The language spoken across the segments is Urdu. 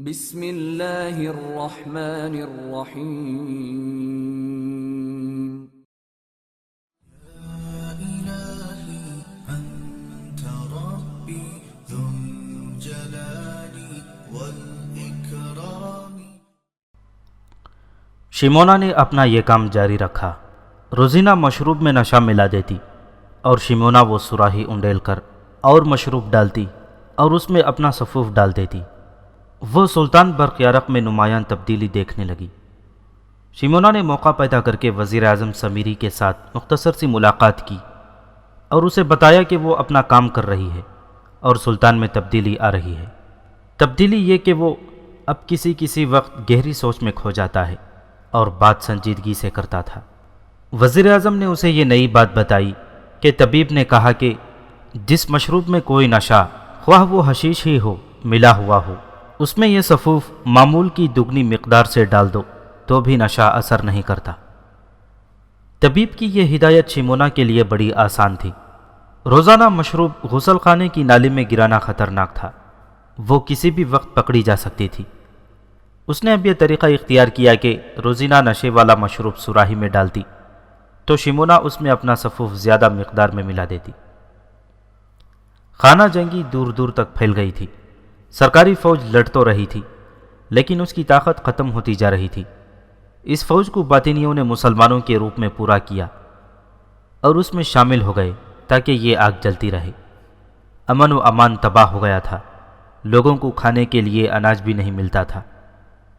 بسم اللہ الرحمن الرحیم إلهي أنت ربي ذو الجلال والإكرام. شیمونا نے اپنا یہ کام جاری رکھا۔ روزینہ مشروب میں نشہ ملا دیتی اور شیمونا وہ سراہی انڈیل کر اور مشروب ڈالتی اور اس میں اپنا صفوف ڈال دیتی۔ وہ سلطان برق یارق میں نمایاں تبدیلی دیکھنے لگی۔ شیمونا نے موقع پیدا کر کے وزیر اعظم سمیری کے ساتھ مختصر سی ملاقات کی اور اسے بتایا کہ وہ اپنا کام کر رہی ہے اور سلطان میں تبدیلی آ رہی ہے۔ تبدیلی یہ کہ وہ اب کسی وقت گہری سوچ میں کھو جاتا ہے اور بات سنجیدگی سے کرتا تھا۔ وزیر اعظم نے اسے یہ نئی بات بتائی کہ طبیب نے کہا کہ جس مشروب میں کوئی نشہ، خواہ وہ حشیش ہی ہو، ملا ہوا ہو، اس میں یہ صفوف معمول کی دگنی مقدار سے ڈال دو تو بھی نشہ اثر نہیں کرتا۔ طبیب کی یہ ہدایت شیمونا کے لیے بڑی آسان تھی۔ روزانہ مشروب غسل خانے کی نالی میں گرانا خطرناک تھا، وہ کسی بھی وقت پکڑی جا سکتی تھی۔ اس نے اب یہ طریقہ اختیار کیا کہ روزینہ نشے والا مشروب سراہی میں ڈالتی تو شیمونا اس میں اپنا صفوف زیادہ مقدار میں ملا دیتی۔ خانہ جنگی دور دور تک پھیل گئی تھی۔ سرکاری فوج لڑ تو رہی تھی لیکن اس کی طاقت ختم ہوتی جا رہی تھی۔ اس فوج کو باطنیوں نے مسلمانوں کے روپ میں پورا کیا اور اس میں شامل ہو گئے تاکہ یہ آگ جلتی رہے۔ امن و امان تباہ ہو گیا تھا، لوگوں کو کھانے کے لیے اناج بھی نہیں ملتا تھا۔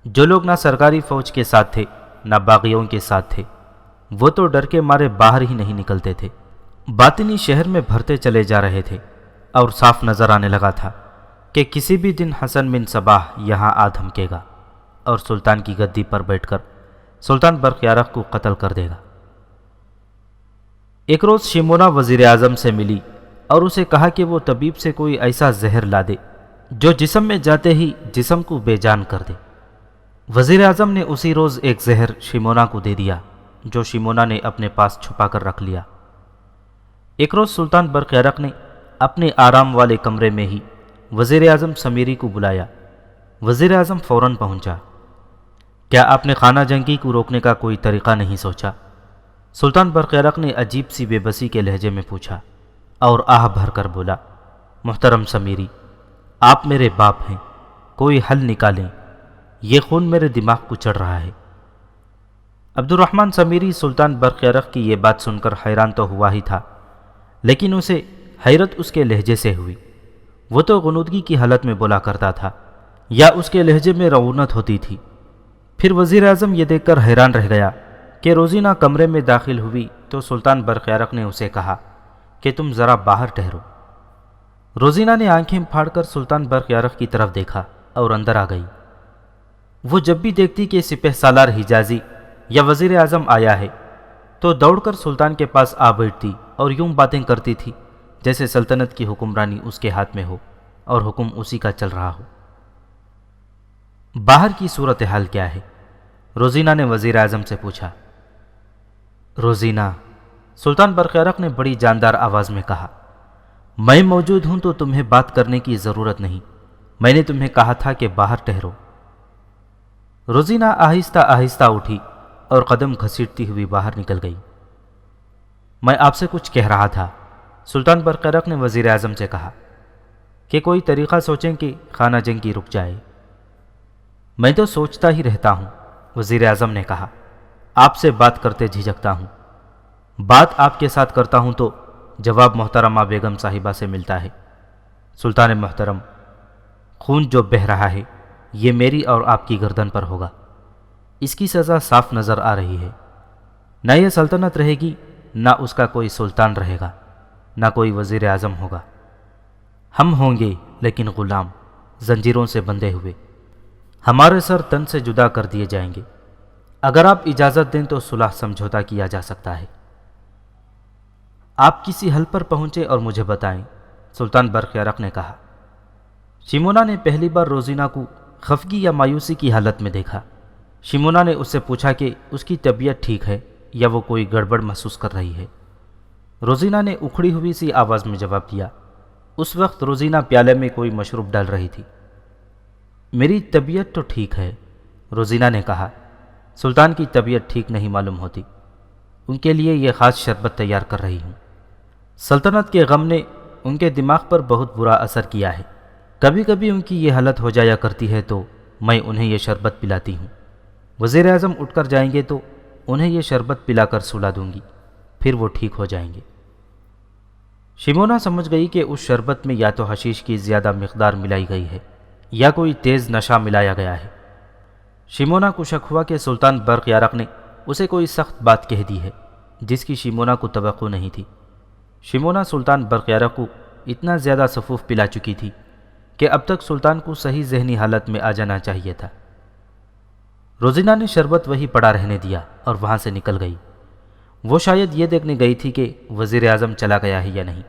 جو لوگ نہ سرکاری فوج کے ساتھ تھے نہ باغیوں کے ساتھ تھے، وہ تو ڈر کے مارے باہر ہی نہیں نکلتے تھے۔ باطنی شہر میں بھرتے چلے جا رہے تھے اور صاف نظر آنے لگا تھا کہ کسی بھی دن حسن بن صباح یہاں آ دھمکے گا اور سلطان کی گدی پر بیٹھ کر سلطان برق یارق کو قتل کر دے گا۔ ایک روز شیمونا وزیر اعظم سے ملی اور اسے کہا کہ وہ طبیب سے کوئی ایسا زہر لا دے جو جسم میں جاتے ہی جسم کو بے جان کر دے۔ وزیر اعظم نے اسی روز ایک زہر شیمونا کو دے دیا جو شیمونا نے اپنے پاس چھپا کر رکھ لیا۔ ایک روز سلطان برق یارق نے اپنے آرام والے کمرے میں ہی وزیر اعظم سمیری کو بلایا۔ وزیر اعظم فوراً پہنچا۔ کیا آپ نے خانہ جنگی کو روکنے کا کوئی طریقہ نہیں سوچا؟ سلطان برق یارق نے عجیب سی بے بسی کے لہجے میں پوچھا اور آہ بھر کر بولا، محترم سمیری، آپ میرے باپ ہیں، کوئی حل نکالیں، یہ خون میرے دماغ کو چڑھ رہا ہے۔ عبد الرحمن سمیری سلطان برق یارق کی یہ بات سن کر حیران تو ہوا ہی تھا، لیکن اسے حیرت اس کے لہجے سے ہوئی۔ وہ تو غنودگی کی حالت میں بولا کرتا تھا یا اس کے لہجے میں رعونت ہوتی تھی۔ پھر وزیر اعظم یہ دیکھ کر حیران رہ گیا کہ روزینہ کمرے میں داخل ہوئی تو سلطان برق یارق نے اسے کہا کہ تم ذرا باہر ٹھہرو۔ روزینہ نے آنکھیں پھاڑ کر سلطان برق یارق کی طرف دیکھا اور اندر آ گئی۔ وہ جب بھی دیکھتی کہ سپہ سالار حجازی یا وزیر اعظم آیا ہے تو دوڑ کر سلطان کے پاس آ بیٹھتی اور یوں باتیں کرتی تھی جیسے سلطنت کی حکمرانی اس کے ہاتھ میں ہو اور حکم اسی کا چل رہا ہو۔ باہر کی صورتحال کیا ہے؟ روزینہ نے وزیر اعظم سے پوچھا۔ روزینہ، سلطان برق یارق نے بڑی جاندار آواز میں کہا، میں موجود ہوں تو تمہیں بات کرنے کی ضرورت نہیں، میں نے تمہیں کہا تھا کہ باہر ٹھہرو۔ روزینہ آہستہ آہستہ اٹھی اور قدم گھسیٹتی ہوئی باہر نکل گئی۔ میں آپ سے کچھ کہہ رہا تھا، سلطان برق یارق نے وزیر اعظم سے کہا، کہ کوئی طریقہ سوچیں کہ خانہ جنگی رک جائے۔ میں تو سوچتا ہی رہتا ہوں، وزیر اعظم نے کہا، آپ سے بات کرتے جھجکتا ہوں۔ بات آپ کے ساتھ کرتا ہوں تو جواب محترمہ بیگم صاحبہ سے ملتا ہے۔ سلطان محترم، خون جو بہہ رہا ہے یہ میری اور آپ کی گردن پر ہوگا۔ اس کی سزا صاف نظر آ رہی ہے۔ نہ یہ سلطنت رہے گی، نہ اس کا کوئی سلطان رہے گا، نہ کوئی وزیر اعظم ہوگا۔ ہم ہوں گے لیکن غلام، زنجیروں سے بندھے ہوئے۔ ہمارے سر تن سے جدا کر دیے جائیں گے۔ اگر آپ اجازت دیں تو صلح سمجھوتا کیا جا سکتا ہے۔ آپ کسی حل پر پہنچے اور مجھے بتائیں، سلطان برق یارق نے کہا۔ شیمونا نے پہلی بار روزینہ کو خفگی یا مایوسی کی حالت میں دیکھا۔ شیمونا نے اس سے پوچھا کہ اس کی طبیعت ٹھیک ہے یا وہ کوئی گڑبڑ محسوس کر رہی ہے۔ روزینہ نے اکھڑی ہوئی سی آواز میں جواب دیا۔ اس وقت روزینہ پیالے میں کوئی مشروب ڈال رہی تھی۔ میری طبیعت تو ٹھیک ہے، روزینہ نے کہا۔ سلطان کی طبیعت ٹھیک نہیں معلوم ہوتی، ان کے لیے یہ خاص شربت تیار کر رہی ہوں۔ سلطنت کے غم نے ان کے دماغ پر بہت برا اثر کیا ہے، کبھی کبھی ان کی یہ حالت ہو جایا کرتی ہے تو میں انہیں یہ شربت پلاتی ہوں۔ وزیر اعظم اٹھ کر جائیں گے تو انہیں یہ شربت پلا کر سلا دوں گی، پھر وہ ٹھیک ہو جائیں گے۔ شمونا سمجھ گئی کہ اس شربت میں یا تو حشیش کی زیادہ مقدار ملائی گئی ہے یا کوئی تیز نشہ ملایا گیا ہے۔ شمونا کو شک ہوا کہ سلطان برق یارق نے اسے کوئی سخت بات کہہ دی ہے جس کی شمونا کو توقع نہیں تھی۔ شمونا سلطان برق یارق کو اتنا زیادہ سفوف پلا چکی تھی کہ اب تک سلطان کو صحیح ذہنی حالت میں آ جانا چاہیے تھا۔ روزینہ نے شربت وہی پڑا رہنے دیا اور وہاں سے نکل گئی۔ وہ شاید یہ دیکھنے گئی تھی کہ وزیر اعظم چلا گیا ہے یا نہیں۔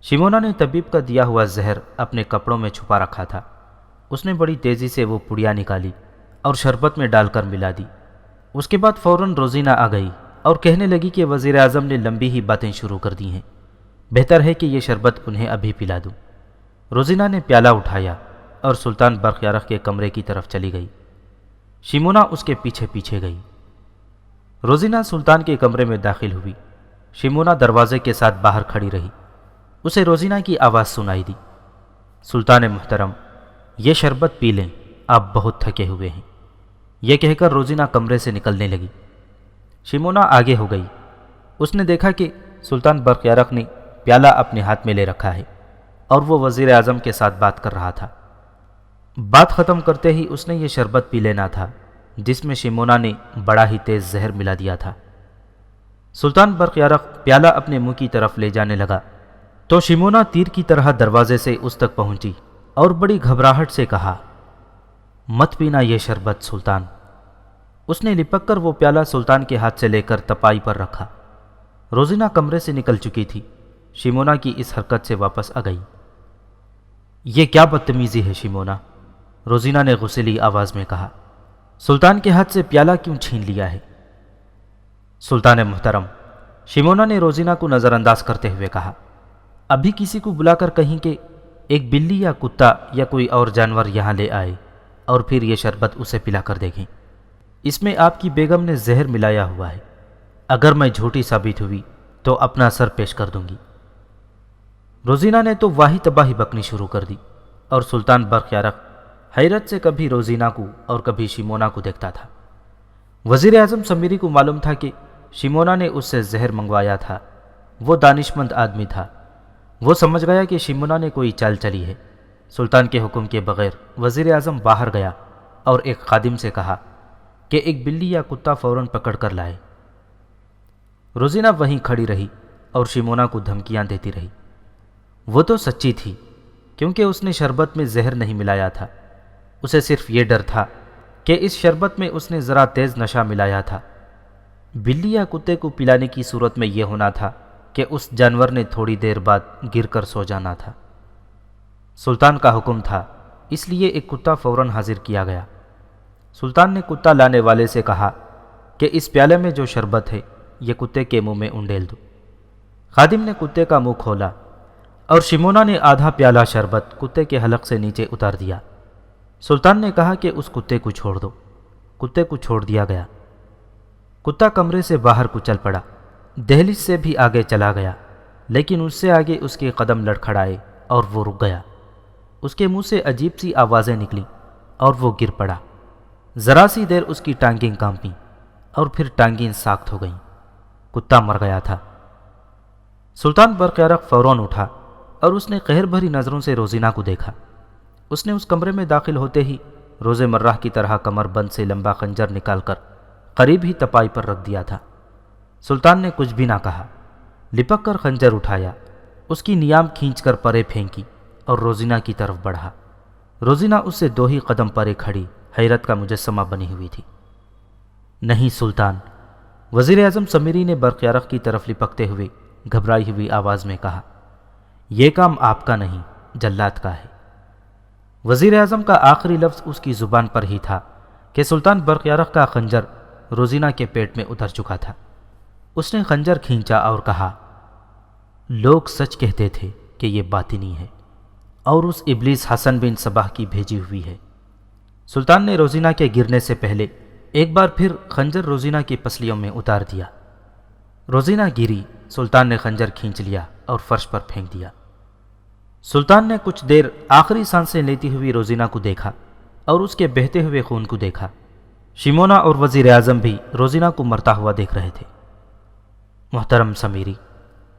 شمونا نے طبیب کا دیا ہوا زہر اپنے کپڑوں میں چھپا رکھا تھا۔ اس نے بڑی تیزی سے وہ پڑیا نکالی اور شربت میں ڈال کر ملا دی۔ اس کے بعد فوراً روزینہ آ گئی اور کہنے لگی کہ وزیر اعظم نے لمبی ہی باتیں شروع کر دی ہیں، بہتر ہے کہ یہ شربت انہیں ابھی پلا دوں۔ روزینہ نے پیالہ اٹھایا اور سلطان برق یارق کے کمرے کی طرف چلی گئی۔ شمونا اس کے پیچھے پیچھے گئی۔ روزینہ سلطان کے کمرے میں داخل ہوئی۔ شمونا دروازے کے ساتھ باہر کھڑی رہی۔ اسے روزینہ کی آواز سنائی دی، سلطان محترم، یہ شربت پی لیں، آپ بہت تھکے ہوئے ہیں۔ یہ کہہ کر روزینہ کمرے سے نکلنے لگی۔ شمونا آگے ہو گئی۔ اس نے دیکھا کہ سلطان برق یارق نے پیالہ اپنے ہاتھ میں لے رکھا ہے اور وہ وزیر اعظم کے ساتھ بات کر رہا تھا۔ بات ختم کرتے ہی اس نے یہ شربت پی لینا تھا جس میں شمونا نے بڑا ہی تیز زہر ملا دیا تھا۔ سلطان برق یارق پیالہ اپنے منہ کی طرف لے جانے لگا تو شمونا تیر کی طرح دروازے سے اس تک پہنچی اور بڑی گھبراہٹ سے کہا، مت پینا یہ شربت سلطان۔ اس نے لپک کر وہ پیالہ سلطان کے ہاتھ سے لے کر تپائی پر رکھا۔ روزینہ کمرے سے نکل چکی تھی۔ شمونا کی اس حرکت سے واپس آ گئی۔ یہ کیا بدتمیزی ہے شمونا، روزینہ نے غصیلی آواز میں کہا، سلطان کے ہاتھ سے پیالہ کیوں چھین لیا ہے؟ سلطان محترم، شمونا نے روزینہ کو نظر انداز کرتے ہوئے کہا، ابھی کسی کو بلا کر کہیں کہ ایک بلی یا کتا یا کوئی اور جانور یہاں لے آئے اور پھر یہ شربت اسے پلا کر دیکھیں۔ اس میں آپ کی بیگم نے زہر ملایا ہوا ہے۔ اگر میں جھوٹی ثابت ہوئی تو اپنا سر پیش کر دوں گی۔ روزینہ نے تو واہی تباہی بکنی شروع کر دی اور سلطان برق یارق حیرت سے کبھی روزینہ کو اور کبھی شمونا کو دیکھتا تھا۔ وزیر اعظم سمیری کو معلوم تھا کہ شمونا نے اس سے زہر منگوایا تھا۔ وہ دانشمند آدمی تھا۔ وہ سمجھ گیا کہ شمونا نے کوئی چال چلی ہے۔ سلطان کے حکم کے بغیر وزیر اعظم باہر گیا اور ایک خادم سے کہا کہ ایک بلی یا کتا فوراً پکڑ کر لائے۔ روزینہ وہیں کھڑی رہی اور شمونا کو دھمکیاں دیتی رہی۔ وہ تو سچی تھی کیونکہ اس نے شربت میں زہر نہیں ملایا تھا۔ اسے صرف یہ ڈر تھا کہ اس شربت میں اس نے ذرا تیز نشہ ملایا تھا۔ بلی یا کتے کو پلانے کی صورت میں یہ ہونا تھا کہ اس جانور نے تھوڑی دیر بعد گر کر سو جانا تھا۔ سلطان کا حکم تھا، اس لیے ایک کتا فوراً حاضر کیا گیا۔ سلطان نے کتا لانے والے سے کہا کہ اس پیالے میں جو شربت ہے یہ کتے کے منہ میں انڈیل دو۔ خادم نے کتے کا منہ کھولا اور شمونا نے آدھا پیالہ شربت کتے کے حلق سے نیچے اتار دیا۔ سلطان نے کہا کہ اس کتے کو چھوڑ دو۔ کتے کو چھوڑ دیا گیا۔ کتا کمرے سے باہر کو چل پڑا، دہلیز سے بھی آگے چلا گیا، لیکن اس سے آگے اس کے قدم لڑکھڑائے اور وہ رک گیا۔ اس کے منہ سے عجیب سی آوازیں نکلیں اور وہ گر پڑا۔ ذرا سی دیر اس کی ٹانگیں کانپیں اور پھر ٹانگیں ساخت ہو گئیں۔ کتا مر گیا تھا۔ سلطان برق یارق فوراً اٹھا اور اس نے قہر بھری نظروں سے روزینہ کو دیکھا۔ اس نے اس کمرے میں داخل ہوتے ہی روز مرہ کی طرح کمر بند سے لمبا خنجر نکال کر قریب ہی تپائی پر رکھ دیا تھا۔ سلطان نے کچھ بھی نہ کہا، لپک کر خنجر اٹھایا، اس کی نیام کھینچ کر پرے پھینکی اور روزینہ کی طرف بڑھا۔ روزینہ اس سے 2 ہی قدم پرے کھڑی حیرت کا مجسمہ بنی ہوئی تھی۔ نہیں سلطان، وزیر اعظم سمیری نے برق یارق کی طرف لپکتے ہوئے گھبرائی ہوئی آواز میں کہا، یہ کام آپ کا نہیں، جلات کا ہے۔ وزیر اعظم کا آخری لفظ اس کی زبان پر ہی تھا کہ سلطان برق یارق کا خنجر روزینہ کے پیٹ میں اتر چکا تھا۔ اس نے خنجر کھینچا اور کہا، لوگ سچ کہتے تھے کہ یہ باطنی ہے اور اس ابلیس حسن بن صباح کی بھیجی ہوئی ہے۔ سلطان نے روزینہ کے گرنے سے پہلے ایک بار پھر خنجر روزینہ کی پسلیوں میں اتار دیا۔ روزینہ گری، سلطان نے خنجر کھینچ لیا اور فرش پر پھینک دیا۔ سلطان نے کچھ دیر آخری سانسیں لیتی ہوئی روزینہ کو دیکھا اور اس کے بہتے ہوئے خون کو دیکھا۔ شیمونا اور وزیر اعظم بھی روزینہ کو مرتا ہوا دیکھ رہے تھے۔ محترم سمیری،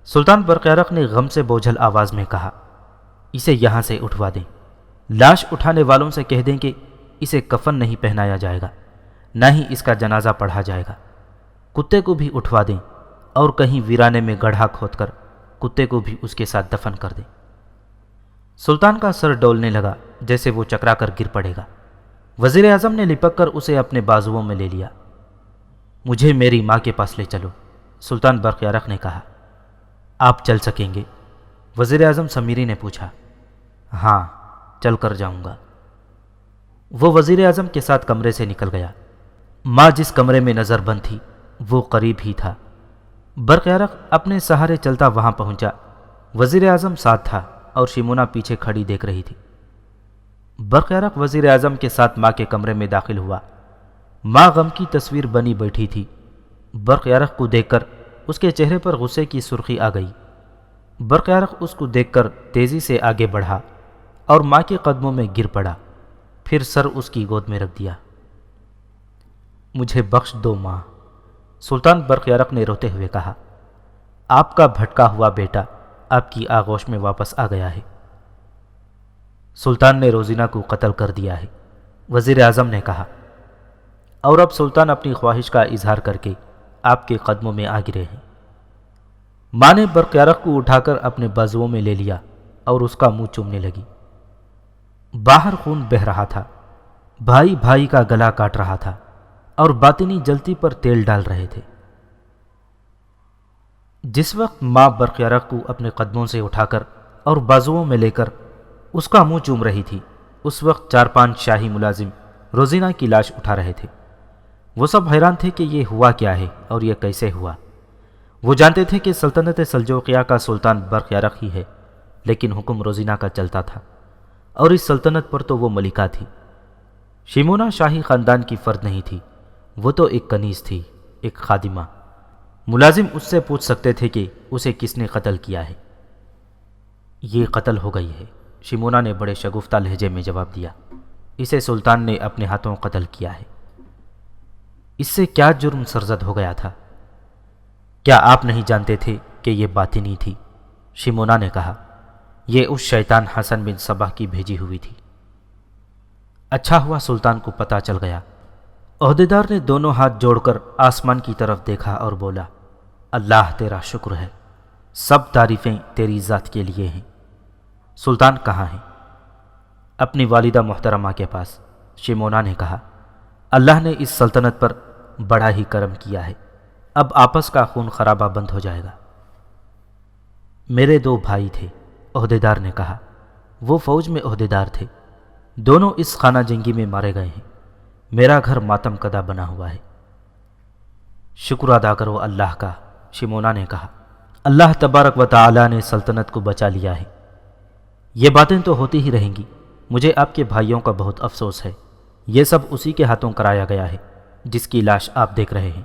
سلطان برقیارق نے غم سے بوجھل آواز میں کہا، اسے یہاں سے اٹھوا دیں۔ لاش اٹھانے والوں سے کہہ دیں کہ اسے کفن نہیں پہنایا جائے گا، نہ ہی اس کا جنازہ پڑھا جائے گا۔ کتے کو بھی اٹھوا دیں اور کہیں ویرانے میں گڑھا کھود کر کتے کو بھی اس کے ساتھ دفن کر دیں۔ سلطان کا سر ڈولنے لگا جیسے وہ چکرا کر گر پڑے گا۔ وزیر اعظم نے لپک کر اسے اپنے بازوؤں میں لے لیا۔ مجھے میری ماں کے پاس لے چلو، سلطان برقیارق نے کہا۔ آپ چل سکیں گے؟ وزیر اعظم سمیری نے پوچھا۔ ہاں، چل کر جاؤں گا۔ وہ وزیر اعظم کے ساتھ کمرے سے نکل گیا۔ ماں جس کمرے میں نظر بند تھی وہ قریب ہی تھا۔ برقیارق اپنے سہارے چلتا وہاں پہنچا۔ وزیر اعظم ساتھ تھا اور شیمونا پیچھے کھڑی دیکھ رہی تھی۔ برقیارق وزیر اعظم کے ساتھ ماں کے کمرے میں داخل ہوا۔ ماں غم کی تصویر بنی بیٹھی تھی۔ برقیارق کو دیکھ کر اس کے چہرے پر غصے کی سرخی آ گئی۔ برقیارق اس کو دیکھ کر تیزی سے آگے بڑھا اور ماں کے قدموں میں گر پڑا، پھر سر اس کی گود میں رکھ دیا۔ مجھے بخش دو ماں، سلطان برقیارق نے روتے ہوئے کہا۔ آپ کا بھٹکا ہوا بیٹا آپ کی آغوش میں واپس آ گیا ہے۔ سلطان نے روزینہ کو قتل کر دیا ہے، وزیر اعظم نے کہا، اور اب سلطان اپنی خواہش کا اظہار کر کے آپ کے قدموں میں آ گرے ہیں۔ ماں نے برقیارق کو اٹھا کر اپنے بازوؤں میں لے لیا اور اس کا منہ چومنے لگی۔ باہر خون بہہ رہا تھا، بھائی بھائی کا گلا کاٹ رہا تھا اور باطنی جلتی پر تیل ڈال رہے تھے۔ جس وقت ماں برقیارق کو اپنے قدموں سے اٹھا کر اور بازوؤں میں لے کر اس کا منہ چوم رہی تھی، اس وقت 4-5 شاہی ملازم روزینہ کی لاش اٹھا رہے تھے۔ وہ سب حیران تھے کہ یہ ہوا کیا ہے اور یہ کیسے ہوا۔ وہ جانتے تھے کہ سلطنت سلجوقیہ کا سلطان برقیارق ہی ہے، لیکن حکم روزینہ کا چلتا تھا اور اس سلطنت پر تو وہ ملکہ تھی۔ شیمونا شاہی خاندان کی فرد نہیں تھی، وہ تو ایک کنیز تھی، ایک خادمہ۔ ملازم اس سے پوچھ سکتے تھے کہ اسے کس نے قتل کیا ہے۔ یہ قتل ہو گئی ہے، شیمونا نے بڑے شگفتہ لہجے میں جواب دیا۔ اسے سلطان نے اپنے ہاتھوں قتل کیا ہے۔ اس سے کیا جرم سرزد ہو گیا تھا؟ کیا آپ نہیں جانتے تھے کہ یہ باطنی تھی؟ شیمونا نے کہا۔ یہ اس شیطان حسن بن صبح کی بھیجی ہوئی تھی۔ اچھا ہوا سلطان کو پتہ چل گیا۔ عہدیدار نے دونوں ہاتھ جوڑ کر آسمان کی طرف دیکھا اور بولا، اللہ تیرا شکر ہے، سب تعریفیں تیری ذات کے لیے ہیں۔ سلطان کہاں ہیں؟ اپنی والدہ محترمہ کے پاس، شیمونا نے کہا۔ اللہ نے اس سلطنت پر بڑا ہی کرم کیا ہے، اب آپس کا خون خرابہ بند ہو جائے گا۔ میرے 2 بھائی تھے، عہدیدار نے کہا۔ وہ فوج میں عہدیدار تھے، دونوں اس خانہ جنگی میں مارے گئے ہیں۔ میرا گھر ماتم کدا بنا ہوا ہے۔ شکر ادا کرو اللہ کا، شیمونا نے کہا۔ اللہ تبارک و تعالی نے سلطنت کو بچا لیا ہے۔ یہ باتیں تو ہوتی ہی رہیں گی، مجھے آپ کے بھائیوں کا بہت افسوس ہے۔ یہ سب اسی کے ہاتھوں کرایا گیا ہے جس کی لاش آپ دیکھ رہے ہیں۔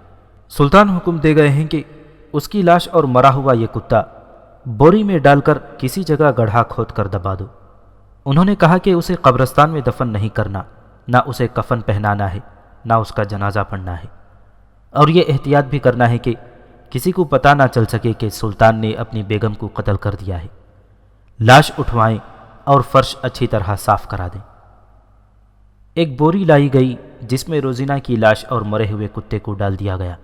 سلطان حکم دے گئے ہیں کہ اس کی لاش اور مرا ہوا یہ کتا بوری میں ڈال کر کسی جگہ گڑھا کھود کر دبا دو۔ انہوں نے کہا کہ اسے قبرستان میں دفن نہیں کرنا، نہ اسے کفن پہنانا ہے، نہ اس کا جنازہ پڑھنا ہے، اور یہ احتیاط بھی کرنا ہے کہ کسی کو پتہ نہ چل سکے کہ سلطان نے اپنی بیگم کو قتل کر دیا ہے۔ لاش اٹھوائیں اور فرش اچھی طرح صاف کرا دیں۔ ایک بوری لائی گئی جس میں روزینہ کی لاش اور مرے ہوئے کتے کو ڈال دیا گیا،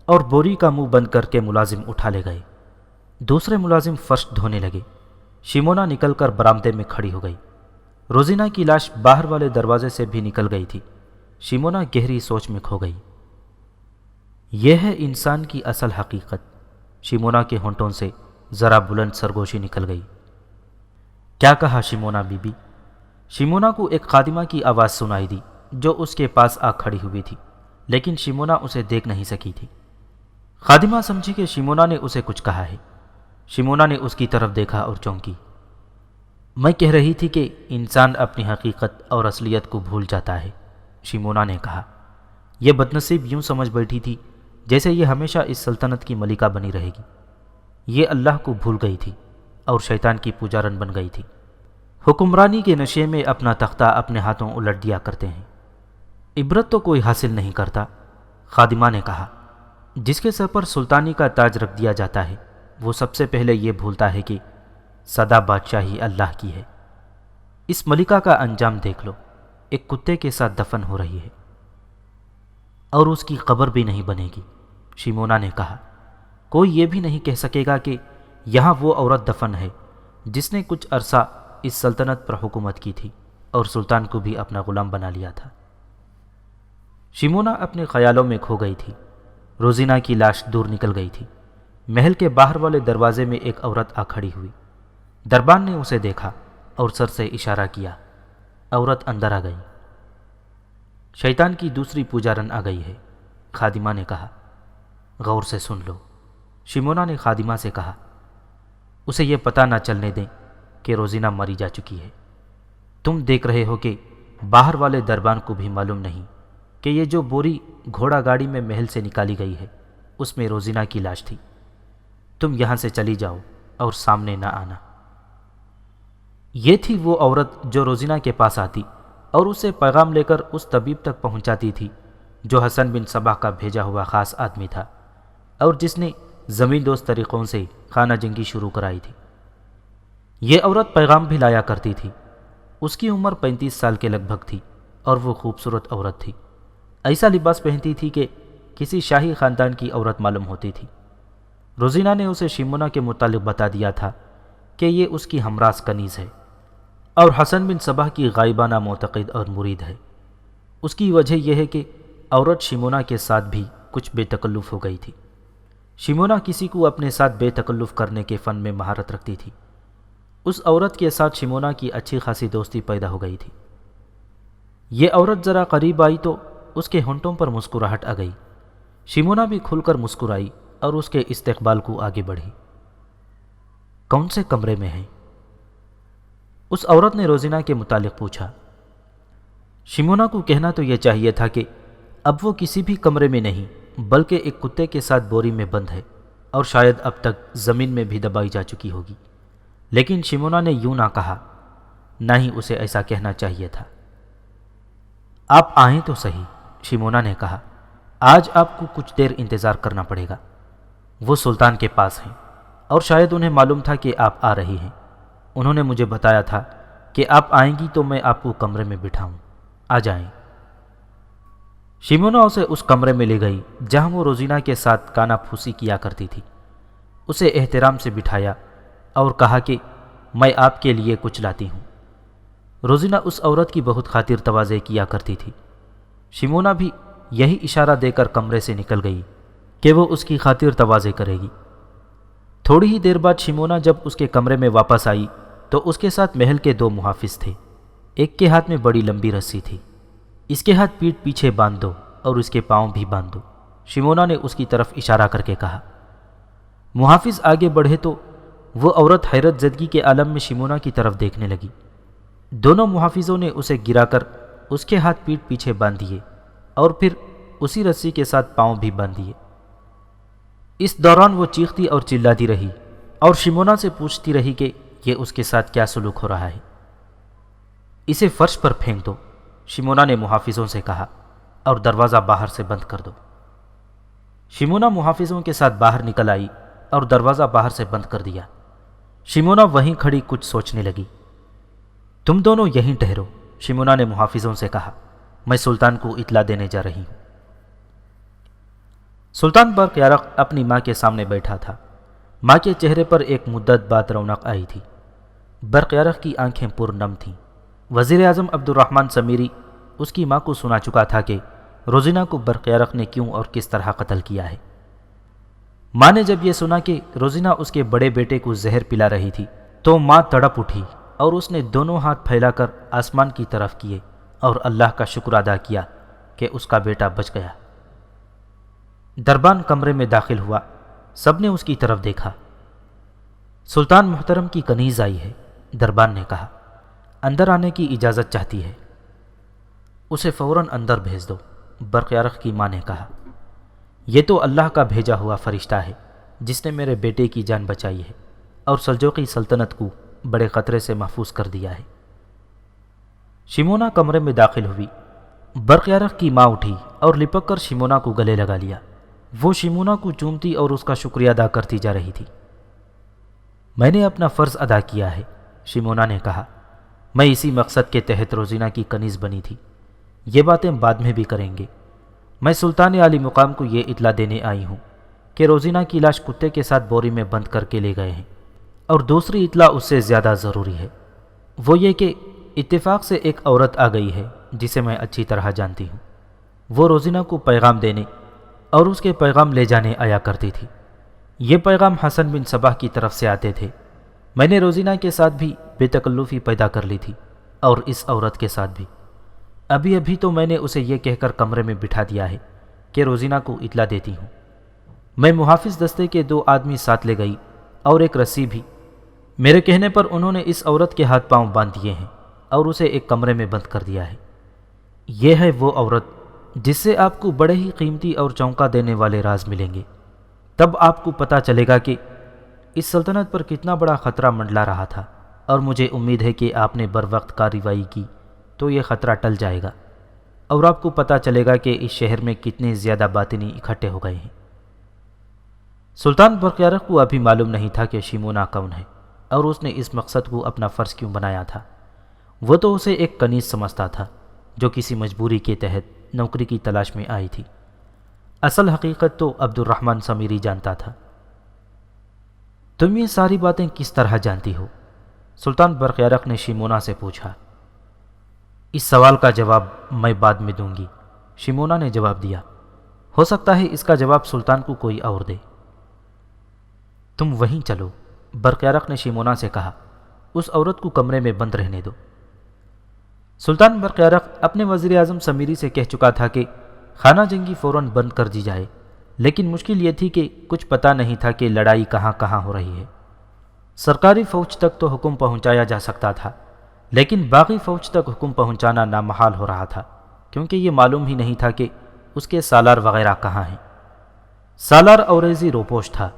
اور بوری کا منہ بند کر کے ملازم اٹھا لے گئے۔ دوسرے ملازم فرش دھونے لگے۔ شیمونا نکل کر برآمدے میں کھڑی ہو گئی۔ روزینہ کی لاش باہر والے دروازے سے بھی نکل گئی تھی۔ شیمونا گہری سوچ میں کھو گئی۔ یہ ہے انسان کی اصل حقیقت۔ شیمونا کے ہونٹوں سے ذرا بلند سرگوشی نکل گئی۔ کیا کہا شیمونا بی بی؟ شیمونا کو ایک خادمہ کی آواز سنائی دی جو اس کے پاس آ کھڑی ہوئی تھی، لیکن شیمونا اسے دیکھ نہیں سکی تھی۔ خادمہ سمجھی کہ شیمونا نے اسے کچھ کہا ہے۔ شیمونا نے اس کی طرف دیکھا اور چونکی۔ میں کہہ رہی تھی کہ انسان اپنی حقیقت اور اصلیت کو بھول جاتا ہے۔ شیمونا نے کہا۔ یہ بدنصیب یوں سمجھ بیٹھی تھی جیسے یہ ہمیشہ اس سلطنت کی ملکہ بنی رہے گی۔ یہ اللہ کو بھول گئی تھی اور شیطان کی پوجارن بن گئی تھی۔ حکمرانی کے نشے میں اپنا تختہ اپنے ہاتھوں الٹ دیا کرتے ہیں۔ عبرت تو کوئی حاصل نہیں کرتا، خادمہ نے کہا۔ جس کے سر پر سلطانی کا تاج رکھ دیا جاتا ہے وہ سب سے پہلے یہ بھولتا ہے کہ سدا بادشاہی اللہ کی ہے۔ اس ملکہ کا انجام دیکھ لو، ایک کتے کے ساتھ دفن ہو رہی ہے اور اس کی قبر بھی نہیں بنے گی۔ شیمونا نے کہا، کوئی یہ بھی نہیں کہہ سکے گا کہ یہاں وہ عورت دفن ہے جس نے کچھ عرصہ اس سلطنت پر حکومت کی تھی اور سلطان کو بھی اپنا غلام بنا لیا تھا۔ شیمونا اپنے خیالوں میں کھو گئی تھی۔ روزینہ کی لاش دور نکل گئی تھی۔ محل کے باہر والے دروازے میں ایک عورت آ کھڑی ہوئی۔ دربان نے اسے دیکھا اور سر سے اشارہ کیا۔ عورت اندر آ گئی۔ شیطان کی دوسری پوجارن آ گئی ہے، خادمہ نے کہا۔ غور سے سن لو، شیمونا نے خادمہ سے کہا۔ اسے یہ پتہ نہ چلنے دیں کہ روزینہ مری جا چکی ہے۔ تم دیکھ رہے ہو کہ باہر والے دربان کو بھی معلوم نہیں کہ یہ جو بوری گھوڑا گاڑی میں محل سے نکالی گئی ہے اس میں روزینہ کی لاش تھی۔ تم یہاں سے چلی جاؤ اور سامنے نہ آنا۔ یہ تھی وہ عورت جو روزینہ کے پاس آتی اور اسے پیغام لے کر اس طبیب تک پہنچاتی تھی جو حسن بن صباح کا بھیجا ہوا خاص آدمی تھا اور جس نے زمین دوست طریقوں سے خانہ جنگی شروع کرائی تھی۔ یہ عورت پیغام بھی لایا کرتی تھی۔ اس کی عمر 35 سال کے لگ بھگ تھی اور وہ خوبصورت عورت تھی۔ ایسا لباس پہنتی تھی کہ کسی شاہی خاندان کی عورت معلوم ہوتی تھی۔ روزینہ نے اسے شیمونا کے متعلق بتا دیا تھا کہ یہ اس کی ہمراز کنیز ہے اور حسن بن صباح کی غائبانہ معتقد اور مرید ہے۔ اس کی وجہ یہ ہے کہ عورت شیمونا کے ساتھ بھی کچھ بے تکلف ہو گئی تھی۔ شیمونا کسی کو اپنے ساتھ بے تکلف کرنے کے فن میں مہارت رکھتی تھی۔ اس عورت کے ساتھ شیمونا کی اچھی خاصی دوستی پیدا ہو گئی تھی۔ یہ عورت ذرا قریب آئی تو اس کے ہونٹوں پر مسکراہٹ آ گئی۔ شیمونا بھی کھل کر مسکرائی اور اس کے استقبال کو آگے بڑھی۔ کون سے کمرے میں ہیں؟ اس عورت نے روزینہ کے متعلق پوچھا۔ شیمونا کو کہنا تو یہ چاہیے تھا کہ اب وہ کسی بھی کمرے میں نہیں بلکہ ایک کتے کے ساتھ بوری میں بند ہے اور شاید اب تک زمین میں بھی دبائی جا چکی ہوگی، لیکن شیمونا نے یوں نہ کہا، نہ ہی اسے ایسا کہنا چاہیے تھا۔ آپ آئیں تو صحیح، شیمونا نے کہا۔ آج آپ کو کچھ دیر انتظار کرنا پڑے گا۔ وہ سلطان کے پاس ہیں اور شاید انہیں معلوم تھا کہ آپ آ رہی ہیں۔ انہوں نے مجھے بتایا تھا کہ آپ آئیں گی تو میں آپ کو کمرے میں بٹھاؤں۔ آ جائیں۔ شیمونا اسے اس کمرے میں لے گئی جہاں وہ روزینہ کے ساتھ کانا پھوسی کیا کرتی تھی۔ اسے احترام سے بٹھایا اور کہا کہ میں آپ کے لیے کچھ لاتی ہوں۔ روزینہ اس عورت کی بہت خاطر تواضع کیا کرتی تھی۔ شیمونا بھی یہی اشارہ دے کر کمرے سے نکل گئی کہ وہ اس کی خاطر تواضع کرے گی۔ تھوڑی ہی دیر بعد شیمونا جب اس کے کمرے میں واپس آئی تو اس کے ساتھ محل کے 2 محافظ تھے۔ ایک کے ہاتھ میں بڑی لمبی رسی تھی۔ اس کے ہاتھ پیٹھ پیچھے باندھ دو اور اس کے پاؤں بھی باندھ دو، شیمونا نے اس کی طرف اشارہ کر کے کہا۔ محافظ آگے بڑھے تو وہ عورت حیرت زدگی کے عالم میں شیمونا کی طرف دیکھنے لگی۔ دونوں محافظوں نے اسے گرا کر اس کے ہاتھ پیٹھ پیچھے باندھ دیے اور پھر اسی رسی کے ساتھ پاؤں بھی باندھ دیے۔ اس دوران وہ چیختی اور چلاتی رہی اور شیمونا سے پوچھتی رہی کہ یہ اس کے ساتھ کیا سلوک ہو رہا ہے۔ اسے فرش پر پھینک دو، شیمونا نے محافظوں سے کہا، اور دروازہ باہر سے بند کر دو۔ شیمونا محافظوں کے ساتھ باہر نکل آئی اور دروازہ باہر سے بند کر دیا۔ شیمونا وہیں کھڑی کچھ سوچنے لگی۔ تم دونوں یہیں ٹھہرو، شیمونا نے محافظوں سے کہا، میں سلطان کو اطلاع دینے جا رہی ہوں۔ سلطان برقیارق اپنی ماں کے سامنے بیٹھا تھا۔ ماں کے چہرے پر ایک مدت بعد رونق آئی تھی۔ برقیارق کی آنکھیں پرنم تھیں۔ وزیر اعظم عبد الرحمن سمیری اس کی ماں کو سنا چکا تھا کہ روزینہ کو برقیارق نے کیوں اور کس طرح قتل کیا ہے۔ ماں نے جب یہ سنا کہ روزینہ اس کے بڑے بیٹے کو زہر پلا رہی تھی تو ماں تڑپ اٹھی اور اس نے دونوں ہاتھ پھیلا کر آسمان کی طرف کیے اور اللہ کا شکر ادا کیا کہ اس کا بیٹا بچ گیا۔ دربان کمرے میں داخل ہوا۔ سب نے اس کی طرف دیکھا۔ سلطان محترم کی کنیز آئی ہے، دربان نے کہا، اندر آنے کی اجازت چاہتی ہے۔ اسے فوراً اندر بھیج دو، برق یارق کی ماں نے کہا۔ یہ تو اللہ کا بھیجا ہوا فرشتہ ہے جس نے میرے بیٹے کی جان بچائی ہے اور سلجوقی سلطنت کو بڑے خطرے سے محفوظ کر دیا ہے۔ شمونا کمرے میں داخل ہوئی۔ برق یارق کی ماں اٹھی اور لپک کر شمونا کو گلے لگا لیا۔ وہ شمونا کو چومتی اور اس کا شکریہ ادا کرتی جا رہی تھی۔ میں نے اپنا فرض ادا کیا ہے، شمونا نے کہا۔ میں اسی مقصد کے تحت روزینہ کی کنیز بنی تھی۔ یہ باتیں بعد میں بھی کریں گے۔ میں سلطان عالی مقام کو یہ اطلاع دینے آئی ہوں کہ روزینہ کی لاش کتے کے ساتھ بوری میں بند کر کے لے گئے ہیں، اور دوسری اطلاع اس سے زیادہ ضروری ہے، وہ یہ کہ اتفاق سے ایک عورت آ گئی ہے جسے میں اچھی طرح جانتی ہوں۔ وہ روزینہ کو پیغام دینے اور اس کے پیغام لے جانے آیا کرتی تھی۔ یہ پیغام حسن بن صباح کی طرف سے آتے تھے۔ میں نے روزینہ کے ساتھ بھی بے تکلفی پیدا کر لی تھی اور اس عورت کے ساتھ بھی۔ ابھی تو میں نے اسے یہ کہہ کر کمرے میں بٹھا دیا ہے کہ روزینہ کو اطلاع دیتی ہوں۔ میں محافظ دستے کے 2 آدمی ساتھ لے گئی اور ایک رسی بھی۔ میرے کہنے پر انہوں نے اس عورت کے ہاتھ پاؤں باندھ دیے ہیں اور اسے ایک کمرے میں بند کر دیا ہے۔ یہ ہے وہ عورت جس سے آپ کو بڑے ہی قیمتی اور چونکا دینے والے راز ملیں گے۔ تب آپ کو پتہ چلے گا کہ اس سلطنت پر کتنا بڑا خطرہ منڈلا رہا تھا، اور مجھے امید ہے کہ آپ نے بروقت کارروائی کی تو یہ خطرہ ٹل جائے گا، اور آپ کو پتہ چلے گا کہ اس شہر میں کتنے زیادہ باطنی اکٹھے ہو گئے ہیں۔ سلطان برق یارق کو ابھی معلوم نہیں تھا کہ شمونا کون ہے اور اس نے اس مقصد کو اپنا فرض کیوں بنایا تھا۔ وہ تو اسے ایک کنیز سمجھتا تھا جو کسی مجبوری کے تحت نوکری کی تلاش میں آئی تھی۔ اصل حقیقت تو عبد الرحمن سمیری جانتا تھا۔ تم یہ ساری باتیں کس طرح جانتی ہو؟ سلطان برق یارق نے شمونا سے پوچھا۔ اس سوال کا جواب میں بعد میں دوں گی، شمونا نے جواب دیا۔ ہو سکتا ہے اس کا جواب سلطان کو کوئی اور دے۔ تم وہیں چلو، برق یارق نے شمونا سے کہا۔ اس عورت کو کمرے میں بند رہنے دو۔ سلطان برق یارق اپنے وزیر اعظم سمیری سے کہہ چکا تھا کہ خانہ جنگی فوراً بند کر دی جائے، لیکن مشکل یہ تھی کہ کچھ پتہ نہیں تھا کہ لڑائی کہاں کہاں ہو رہی ہے۔ سرکاری فوج تک تو حکم پہنچایا جا سکتا تھا، لیکن باقی فوج تک حکم پہنچانا نامحال ہو رہا تھا، کیونکہ یہ معلوم ہی نہیں تھا کہ اس کے سالار وغیرہ کہاں ہیں۔ سالار اوریزی روپوش تھا،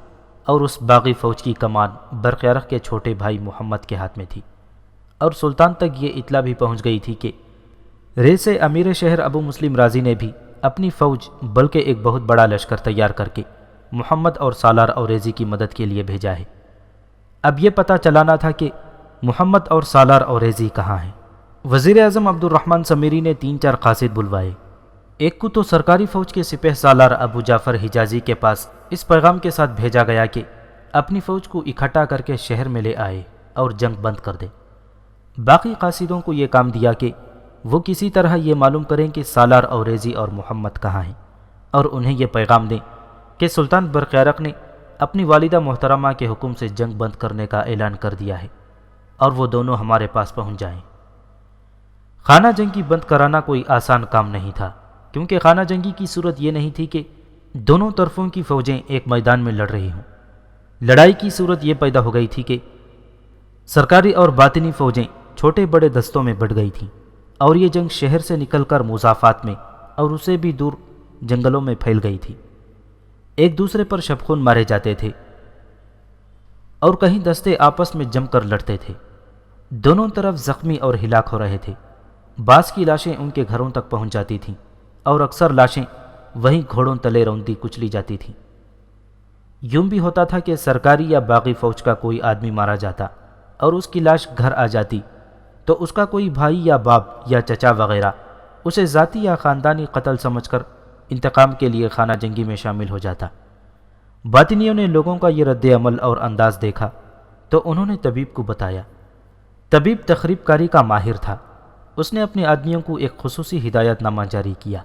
اور اس باغی فوج کی کمان برق یارق کے چھوٹے بھائی محمد کے ہاتھ میں تھی، اور سلطان تک یہ اطلاع بھی پہنچ گئی تھی کہ رے سے امیر شہر ابو مسلم رازی نے بھی اپنی فوج بلکہ ایک بہت بڑا لشکر تیار کر کے محمد اور سالار اوریزی کی مدد کے لیے بھیجا ہے۔ اب یہ پتہ چلانا تھا کہ محمد اور سالار اوریزی کہاں ہیں۔ وزیر اعظم عبد الرحمن سمیری نے 3-4 قاصد بلوائے۔ ایک کو تو سرکاری فوج کے سپہ سالار ابو جعفر حجازی کے پاس اس پیغام کے ساتھ بھیجا گیا کہ اپنی فوج کو اکٹھا کر کے شہر میں لے آئے اور جنگ بند کر دے۔ باقی قاصدوں کو یہ کام دیا کہ وہ کسی طرح یہ معلوم کریں کہ سالار اوریزی اور محمد کہاں ہیں، اور انہیں یہ پیغام دیں کہ سلطان برق یارق نے اپنی والدہ محترمہ کے حکم سے جنگ بند کرنے کا اعلان کر دیا ہے، اور وہ دونوں ہمارے پاس پہنچ جائیں۔ خانہ جنگی بند کرانا کوئی آسان کام نہیں تھا، کیونکہ خانہ جنگی کی صورت یہ نہیں تھی کہ دونوں طرفوں کی فوجیں ایک میدان میں لڑ رہی ہوں۔ لڑائی کی صورت یہ پیدا ہو گئی تھی کہ سرکاری اور باطنی فوجیں چھوٹے بڑے دستوں میں بٹ گئی تھیں، اور یہ جنگ شہر سے نکل کر مضافات میں اور اسے بھی دور جنگلوں میں پھیل گئی تھی۔ ایک دوسرے پر شبخون مارے جاتے تھے، اور کہیں دستے آپس میں جم کر لڑتے تھے۔ دونوں طرف زخمی اور ہلاک ہو رہے تھے۔ بعض کی لاشیں ان کے گھروں تک پہنچ جاتی تھیں، اور اکثر لاشیں وہیں گھوڑوں تلے روندی کچلی جاتی تھیں۔ یوں بھی ہوتا تھا کہ سرکاری یا باغی فوج کا کوئی آدمی مارا جاتا اور اس کی لاش گھر آ جاتی تو اس کا کوئی بھائی یا باپ یا چچا وغیرہ اسے ذاتی یا خاندانی قتل سمجھ کر انتقام کے لیے خانہ جنگی میں شامل ہو جاتا۔ باطنیوں نے لوگوں کا یہ رد عمل اور انداز دیکھا تو انہوں نے طبیب کو بتایا۔ طبیب تخریب کاری کا ماہر تھا۔ اس نے اپنے آدمیوں کو ایک خصوصی ہدایت نامہ جاری کیا،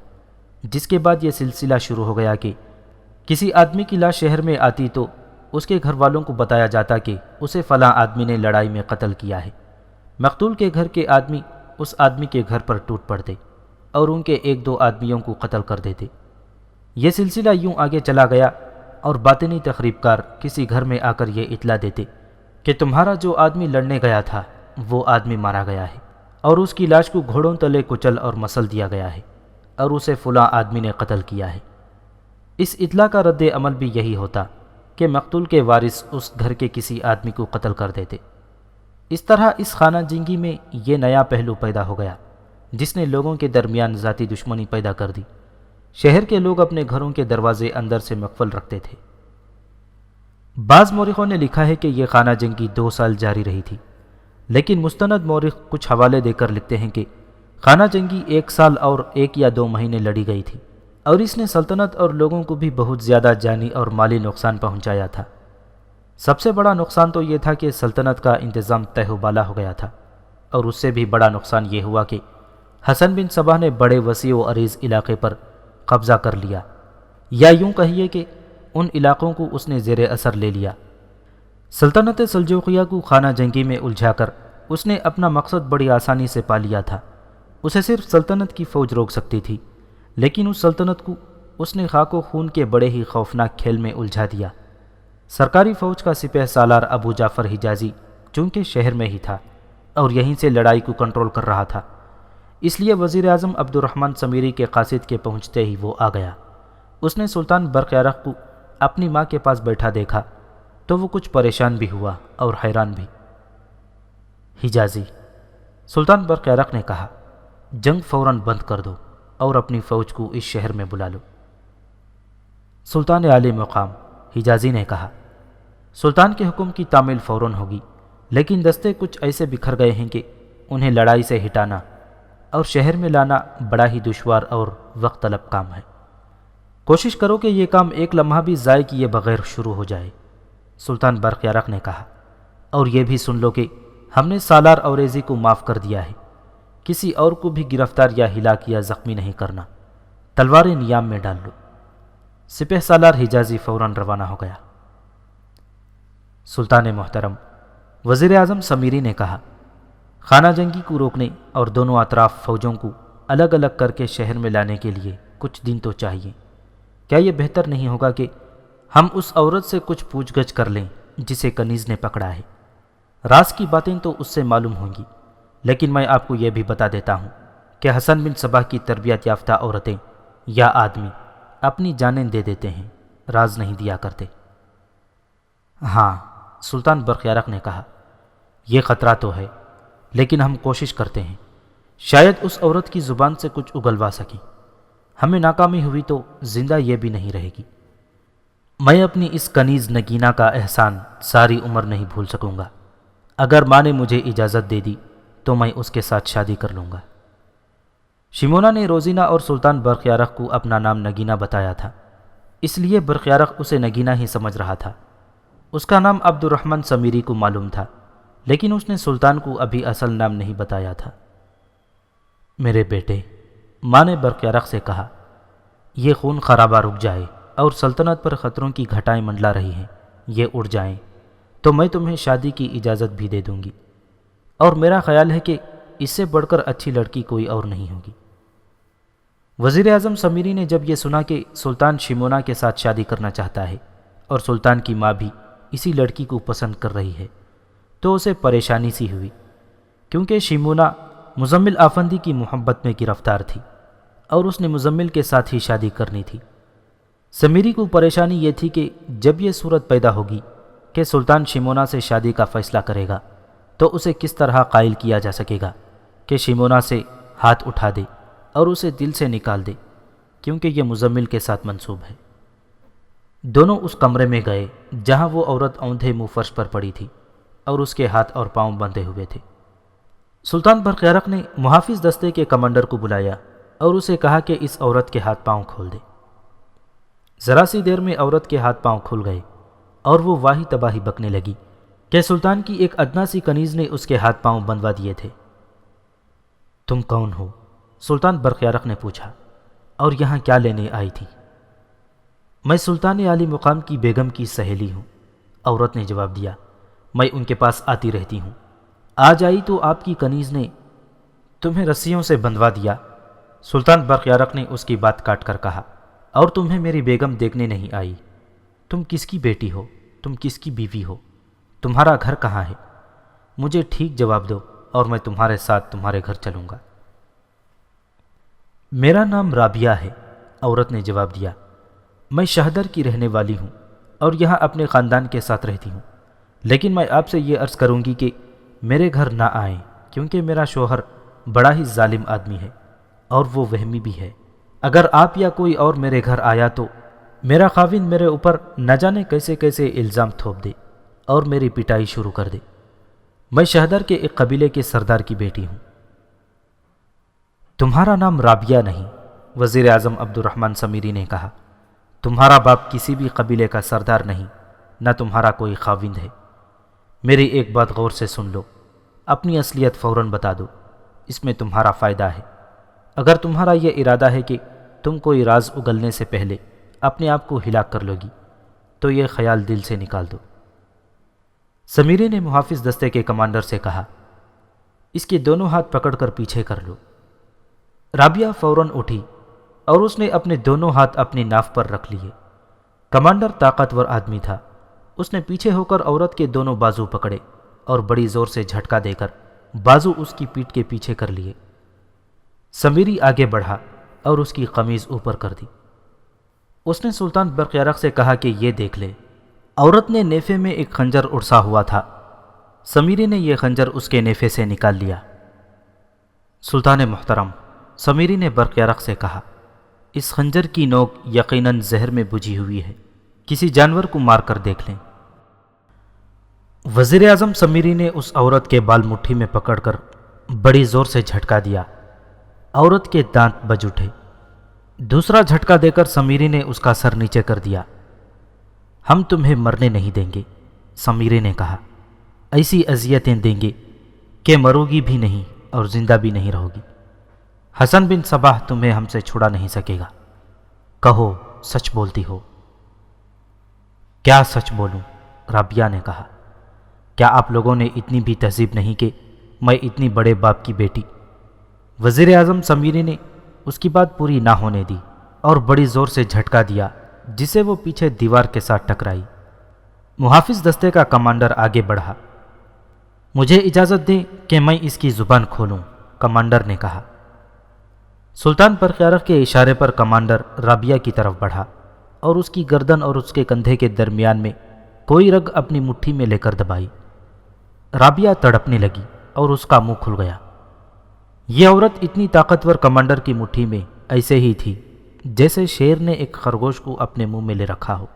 جس کے بعد یہ سلسلہ شروع ہو گیا کہ کسی آدمی کی لاش شہر میں آتی تو اس کے گھر والوں کو بتایا جاتا کہ اسے فلاں آدمی نے لڑائی میں قتل کیا ہے۔ مقتول کے گھر کے آدمی اس آدمی کے گھر پر ٹوٹ پڑتے اور ان کے 1-2 آدمیوں کو قتل کر دیتے۔ یہ سلسلہ یوں آگے چلا گیا، اور باطنی تخریب کار کسی گھر میں آ کر یہ اطلاع دیتے کہ تمہارا جو آدمی لڑنے گیا تھا وہ آدمی مارا گیا ہے، اور اس کی لاش کو گھوڑوں تلے کچل اور مسل دیا گیا ہے اور اسے فلاں آدمی نے قتل کیا ہے۔ اس اطلاع کا رد عمل بھی یہی ہوتا کہ مقتول کے وارث اس گھر کے کسی آدمی کو قتل کر دیتے۔ اس طرح اس خانہ جنگی میں یہ نیا پہلو پیدا ہو گیا جس نے لوگوں کے درمیان ذاتی دشمنی پیدا کر دی۔ شہر کے لوگ اپنے گھروں کے دروازے اندر سے مقفل رکھتے تھے۔ بعض مورخوں نے لکھا ہے کہ یہ خانہ جنگی 2 سال جاری رہی تھی، لیکن مستند مورخ کچھ حوالے دے کر لکھتے ہیں کہ خانہ جنگی 1 سال اور 1 یا 2 مہینے لڑی گئی تھی، اور اس نے سلطنت اور لوگوں کو بھی بہت زیادہ جانی اور مالی نقصان پہنچایا تھا۔ سب سے بڑا نقصان تو یہ تھا کہ سلطنت کا انتظام تہہ و بالا ہو گیا تھا، اور اس سے بھی بڑا نقصان یہ ہوا کہ حسن بن صباح نے بڑے وسیع و عریض علاقے پر قبضہ کر لیا، یا یوں کہیے کہ ان علاقوں کو اس نے زیر اثر لے لیا۔ سلطنت سلجوقیہ کو خانہ جنگی میں الجھا کر اس نے اپنا مقصد بڑی آسانی سے پا لیا تھا۔ اسے صرف سلطنت کی فوج روک سکتی تھی، لیکن اس سلطنت کو اس نے خاک و خون کے بڑے ہی خوفناک کھیل میں الجھا دیا۔ سرکاری فوج کا سپہ سالار ابو جعفر حجازی چونکہ شہر میں ہی تھا اور یہیں سے لڑائی کو کنٹرول کر رہا تھا، اس لیے وزیر اعظم عبد الرحمن سمیری کے قاصد کے پہنچتے ہی وہ آ گیا۔ اس نے سلطان برق یارق کو اپنی ماں کے پاس بیٹھا دیکھا تو وہ کچھ پریشان بھی ہوا اور حیران بھی۔ حجازی، سلطان برق یارق نے کہا، جنگ فوراً بند کر دو اور اپنی فوج کو اس شہر میں بلا لو۔ سلطان عالی مقام، حجازی نے کہا، سلطان کے حکم کی تعمیل فوراً ہوگی، لیکن دستے کچھ ایسے بکھر گئے ہیں کہ انہیں لڑائی سے ہٹانا اور شہر میں لانا بڑا ہی دشوار اور وقت طلب کام ہے۔ کوشش کرو کہ یہ کام 1 لمحہ بھی ضائع کیے بغیر شروع ہو جائے۔ سلطان برق یارق نے کہا، اور یہ بھی سن لو کہ ہم نے سالار اوریزی کو معاف کر دیا ہے، کسی اور کو بھی گرفتار یا ہلاک یا زخمی نہیں کرنا، تلواریں نیام میں ڈال لو۔ سپہ سالار حجازی فوراً روانہ ہو گیا۔ سلطان محترم، وزیر اعظم سمیری نے کہا، خانہ جنگی کو روکنے اور دونوں اطراف فوجوں کو الگ الگ کر کے شہر میں لانے کے لیے کچھ دن تو چاہیے۔ کیا یہ بہتر نہیں ہوگا کہ ہم اس عورت سے کچھ پوچھ گچھ کر لیں جسے کنیز نے پکڑا ہے؟ راز کی باتیں تو اس سے معلوم ہوں گی، لیکن میں آپ کو یہ بھی بتا دیتا ہوں کہ حسن بن صباح کی تربیت یافتہ عورتیں یا آدمی اپنی جانیں دے دیتے ہیں، راز نہیں دیا کرتے۔ ہاں، سلطان برق یارق نے کہا، یہ خطرہ تو ہے، لیکن ہم کوشش کرتے ہیں، شاید اس عورت کی زبان سے کچھ اگلوا سکیں۔ ہمیں ناکامی ہوئی تو زندہ یہ بھی نہیں رہے گی۔ میں اپنی اس کنیز نگینہ کا احسان ساری عمر نہیں بھول سکوں گا۔ اگر ماں نے مجھے اجازت دے دی تو میں اس کے ساتھ شادی کر لوں گا۔ شمونا نے روزینہ اور سلطان برق یارق کو اپنا نام نگینہ بتایا تھا، اس لیے برق یارق اسے نگینہ ہی سمجھ رہا تھا۔ اس کا نام عبد الرحمن سمیری کو معلوم تھا، لیکن اس نے سلطان کو ابھی اصل نام نہیں بتایا تھا۔ میرے بیٹے، ماں نے برق یارق سے کہا، یہ خون خرابہ رک جائے اور سلطنت پر خطروں کی گھٹائیں منڈلا رہی ہیں، یہ اڑ جائیں تو میں تمہیں شادی کی اجازت بھی دے دوں گی، اور میرا خیال ہے کہ اس سے بڑھ کر اچھی لڑکی کوئی اور نہیں ہوگی۔ وزیر اعظم سمیری نے جب یہ سنا کہ سلطان شمونا کے ساتھ شادی کرنا چاہتا ہے اور سلطان کی ماں بھی اسی لڑکی کو پسند کر رہی ہے تو اسے پریشانی سی ہوئی، کیونکہ شمونا مزمل آفندی کی محبت میں گرفتار تھی اور اس نے مزمل کے ساتھ ہی شادی کرنی تھی۔ سمیری کو پریشانی یہ تھی کہ جب یہ صورت پیدا ہوگی کہ سلطان شمونا سے شادی کا فیصلہ کرے گا تو اسے کس طرح قائل کیا جا سکے گا کہ شمونا سے ہاتھ اٹھا دے اور اسے دل سے نکال دے، کیونکہ یہ مزمل کے ساتھ منسوب ہے۔ دونوں اس کمرے میں گئے جہاں وہ عورت اوندھے منہ فرش پر پڑی تھی اور اس کے ہاتھ اور پاؤں بندھے ہوئے تھے۔ سلطان برق یارق نے محافظ دستے کے کمانڈر کو بلایا اور اسے کہا کہ اس عورت کے ہاتھ پاؤں کھول دے۔ ذرا سی دیر میں عورت کے ہاتھ پاؤں کھل گئے اور وہ واہی تباہی بکنے لگی کہ سلطان کی ایک ادنا سی کنیز نے اس کے ہاتھ پاؤں بندھوا دیے تھے۔ تم کون ہو؟ سلطان برق یارق نے پوچھا، اور یہاں کیا لینے آئی تھی؟ میں سلطان عالی مقام کی بیگم کی سہیلی ہوں، عورت نے جواب دیا۔ میں ان کے پاس آتی رہتی ہوں، آج آئی تو آپ کی کنیز نے تمہیں رسیوں سے بندھوا دیا۔ سلطان برق یارق نے اس کی بات کاٹ کر کہا، اور تمہیں میری بیگم دیکھنے نہیں آئی؟ تم کس کی بیٹی ہو؟ تم کس کی بیوی ہو؟ تمہارا گھر کہاں ہے؟ مجھے ٹھیک جواب دو اور میں تمہارے ساتھ تمہارے گھر چلوں گا۔ میرا نام رابعہ ہے، عورت نے جواب دیا۔ میں شہدر کی رہنے والی ہوں اور یہاں اپنے خاندان کے ساتھ رہتی ہوں، لیکن میں آپ سے یہ عرض کروں گی کہ میرے گھر نہ آئیں، کیونکہ میرا شوہر بڑا ہی ظالم آدمی ہے اور وہ وہمی بھی ہے۔ اگر آپ یا کوئی اور میرے گھر آیا تو میرا خاوند میرے اوپر نہ جانے کیسے کیسے الزام تھوپ دے اور میری پٹائی شروع کر دے۔ میں شہدر کے ایک قبیلے کے سردار کی بیٹی ہوں۔ تمہارا نام رابعہ نہیں، وزیر اعظم عبد الرحمن سمیری نے کہا۔ تمہارا باپ کسی بھی قبیلے کا سردار نہیں، نہ تمہارا کوئی خاوند ہے۔ میری ایک بات غور سے سن لو، اپنی اصلیت فوراً بتا دو، اس میں تمہارا فائدہ ہے۔ اگر تمہارا یہ ارادہ ہے کہ تم کوئی راز اگلنے سے پہلے اپنے آپ کو ہلاک کر لو گی تو یہ خیال دل سے نکال دو۔ سمیری نے محافظ دستے کے کمانڈر سے کہا، اس کے دونوں ہاتھ پکڑ کر پیچھے کر لو۔ رابعہ فوراً اٹھی اور اس نے اپنے دونوں ہاتھ اپنی ناف پر رکھ لیے۔ کمانڈر طاقتور آدمی تھا، اس نے پیچھے ہو کر عورت کے دونوں بازو پکڑے اور بڑی زور سے جھٹکا دے کر بازو اس کی پیٹھ کے پیچھے کر لیے۔ سمیری آگے بڑھا اور اس کی قمیض اوپر کر دی۔ اس نے سلطان برق یارق سے کہا کہ یہ دیکھ لے۔ عورت نے نیفے میں ایک خنجر اڑسا ہوا تھا، سمیری نے یہ خنجر اس کے نیفے سے نکال لیا۔ سلطان محترم، سمیری نے برق یارق سے کہا، اس خنجر کی نوک یقیناً زہر میں بجھی ہوئی ہے، کسی جانور کو مار کر دیکھ لیں۔ وزیر اعظم سمیری نے اس عورت کے بال مٹھی میں پکڑ کر بڑی زور سے جھٹکا دیا۔ عورت کے دانت بج اٹھے۔ دوسرا جھٹکا دے کر سمیری نے اس کا سر نیچے کر دیا۔ ہم تمہیں مرنے نہیں دیں گے، سمیری نے کہا، ایسی اذیتیں دیں گے کہ مرو گی بھی نہیں اور زندہ بھی نہیں رہو گی۔ حسن بن صباح تمہیں ہم سے چھڑا نہیں سکے گا۔ کہو سچ بولتی ہو؟ کیا سچ بولوں؟ رابعہ نے کہا۔ کیا آپ لوگوں نے اتنی بھی تہذیب نہیں کہ میں اتنی بڑے باپ کی بیٹی؟ وزیر اعظم سمیری نے اس کی بات پوری نہ ہونے دی اور بڑی زور سے جھٹکا دیا جسے وہ پیچھے دیوار کے ساتھ ٹکرائی۔ محافظ دستے کا کمانڈر آگے بڑھا۔ مجھے اجازت دیں کہ میں اس کی زبان کھولوں، کمانڈر نے کہا۔ سلطان برق یارق کے اشارے پر کمانڈر رابعہ کی طرف بڑھا اور اس کی گردن اور اس کے کندھے کے درمیان میں کوئی رگ اپنی مٹھی میں لے کر دبائی۔ رابعہ تڑپنے لگی اور اس کا منہ کھل گیا۔ یہ عورت اتنی طاقتور کمانڈر کی مٹھی میں ایسے ہی تھی جیسے شیر نے ایک خرگوش کو اپنے منہ میں لے رکھا ہو۔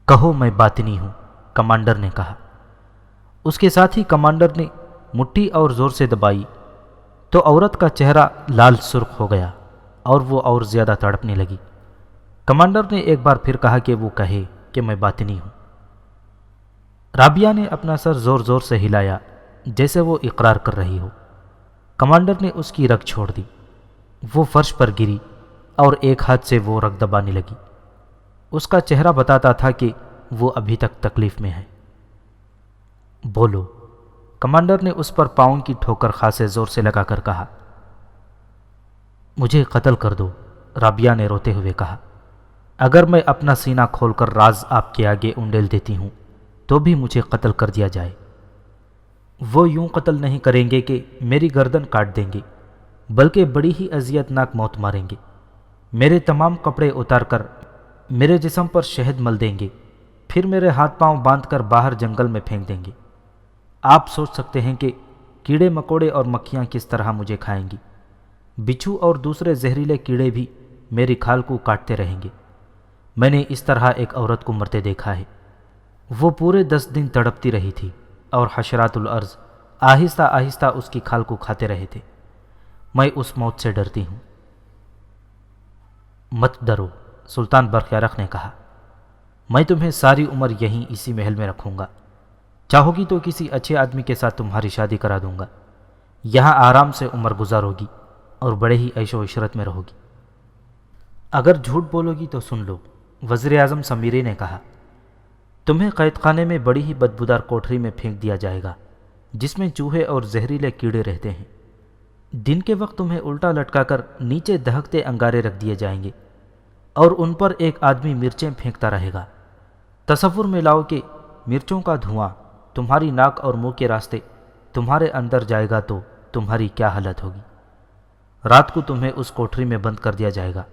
کہو میں باطنی ہوں، کمانڈر نے کہا۔ اس کے ساتھ ہی کمانڈر نے مٹھی اور زور سے دبائی تو عورت کا چہرہ لال سرخ ہو گیا اور وہ اور زیادہ تڑپنے لگی۔ کمانڈر نے ایک بار پھر کہا کہ وہ کہے کہ میں باطنی ہوں۔ رابعہ نے اپنا سر زور زور سے ہلایا جیسے وہ اقرار کر رہی ہو۔ کمانڈر نے اس کی رگ چھوڑ دی، وہ فرش پر گری اور ایک ہاتھ سے وہ رگ دبانے لگی۔ اس کا چہرہ بتاتا تھا کہ وہ ابھی تک تکلیف میں ہے۔ بولو، کمانڈر نے اس پر پاؤں کی ٹھوکر خاصے زور سے لگا کر کہا۔ مجھے قتل کر دو، رابعہ نے روتے ہوئے کہا۔ اگر میں اپنا سینہ کھول کر راز آپ کے آگے انڈیل دیتی ہوں تو بھی مجھے قتل کر دیا جائے۔ وہ یوں قتل نہیں کریں گے کہ میری گردن کاٹ دیں گے، بلکہ بڑی ہی اذیت ناک موت ماریں گے۔ میرے تمام کپڑے اتار کر میرے جسم پر شہد مل دیں گے، پھر میرے ہاتھ پاؤں باندھ کر باہر جنگل میں پھینک دیں گے۔ آپ سوچ سکتے ہیں کہ کیڑے مکوڑے اور مکھیاں کس طرح مجھے کھائیں گی۔ بچھو اور دوسرے زہریلے کیڑے بھی میری کھال کو کاٹتے رہیں گے۔ میں نے اس طرح ایک عورت کو مرتے دیکھا ہے۔ وہ پورے 10 دن تڑپتی رہی تھی اور حشرات الارض آہستہ آہستہ اس کی کھال کو کھاتے رہے تھے۔ میں اس موت سے ڈرتی ہوں۔ مت ڈرو، سلطان برق یارق نے کہا۔ میں تمہیں ساری عمر یہیں اسی محل میں رکھوں گا۔ چاہو گی تو کسی اچھے آدمی کے ساتھ تمہاری شادی کرا دوں گا۔ یہاں آرام سے عمر گزارو گی اور بڑے ہی عیش و عشرت میں رہو گی۔ اگر جھوٹ بولو گی تو سن لو، وزیر اعظم سمیری نے کہا۔ تمہیں قید خانے میں بڑی ہی بدبودار کوٹھری میں پھینک دیا جائے گا جس میں چوہے اور زہریلے کیڑے رہتے ہیں۔ دن کے وقت تمہیں الٹا لٹکا کر نیچے دہکتے انگارے رکھ دیے جائیں گے اور ان پر ایک آدمی مرچیں پھینکتا رہے گا۔ تصور میں لاؤ کہ مرچوں کا دھواں تمہاری ناک اور منہ کے راستے تمہارے اندر جائے گا تو تمہاری کیا حالت ہوگی۔ رات کو تمہیں اس کوٹری میں بند کر دیا جائے گا۔